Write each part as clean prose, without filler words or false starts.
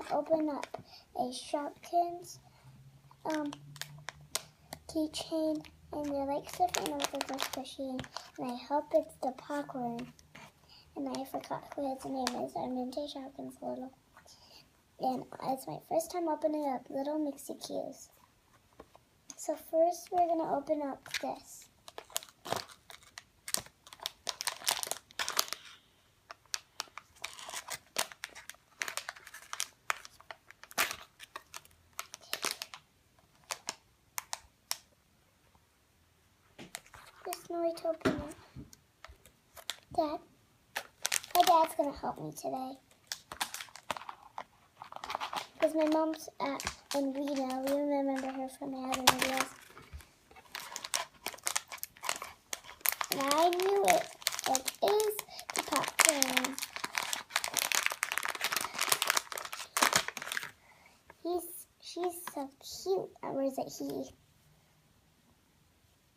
to open up a Shopkins keychain, and they're like stuffed animals with a squishy, and I hope it's the popcorn. And I forgot who his name is. I'm into Shopkins little. And it's my first time opening up little Mixie Q's. So first we're going to open up this. There's no way to open it. Dad? My dad's going to help me today. Because my mom's in Reno. We remember her from my other videos. And I knew it. It is the popcorn. She's so cute. Or is it he?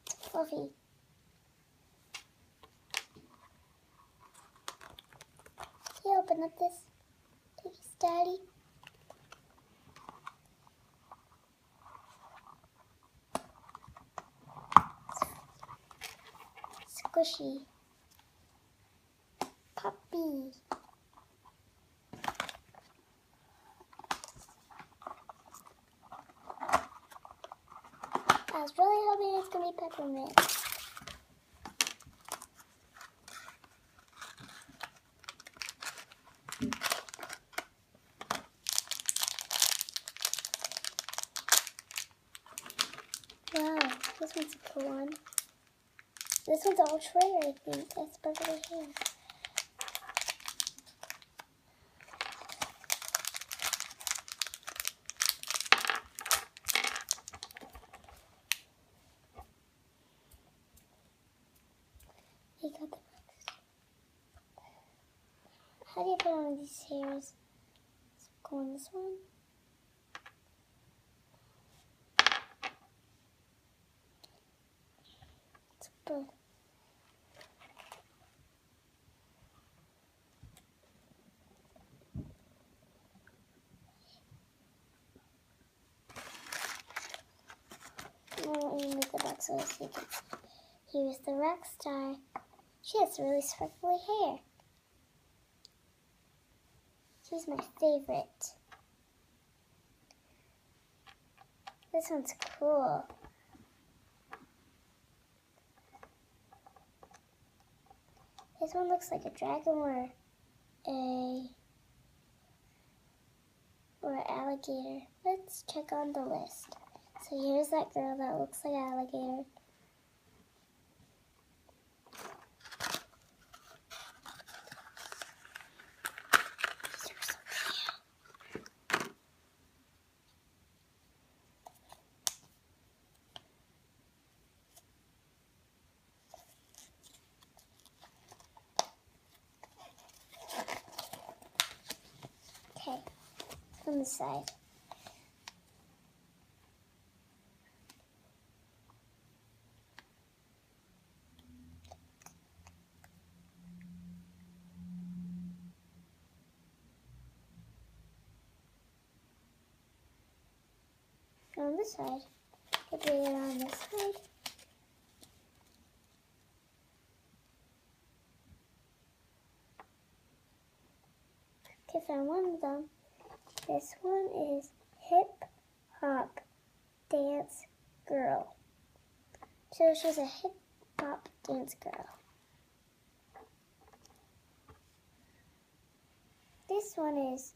It's fluffy. Can you open up this? Please, Daddy. Squishy. Puppy. I was really hoping it's going to be peppermint. Wow, this one's a cool one. This one's all tray, I think. That's perfectly here. You got the box. How do you put on these hairs? Let's go on this one. It's good. Let me make the box so you can see. Here's the rock star. She has really sparkly hair. She's my favorite. This one's cool. This one looks like a dragon or an alligator. Let's check on the list. So here's that girl that looks like an alligator. Okay, on the side. On this side, I put it on this side. Okay, found one of them. This one is Hip Hop Dance Girl. So she's a hip hop dance girl. This one is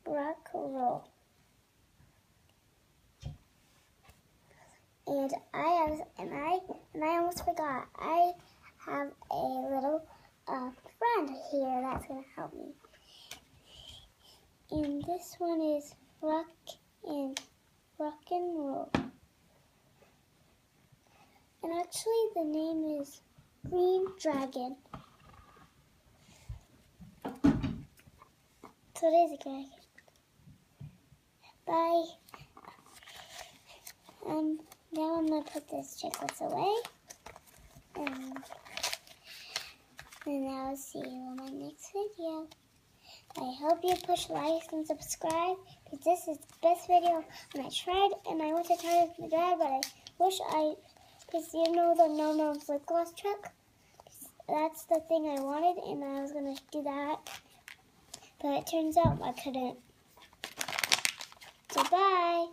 rock roll. And I almost forgot. I have a little friend here that's gonna help me. And this one is rock and roll. And actually the name is Green Dragon. So it is a dragon. Bye. Now I'm going to put this chicklets away. And And I'll see you in my next video. I hope you push like and subscribe, because this is the best video. And I tried, and I went to try it with my dad, but I wish because you know the no lip gloss trick? That's the thing I wanted, and I was going to do that. But it turns out I couldn't. So bye.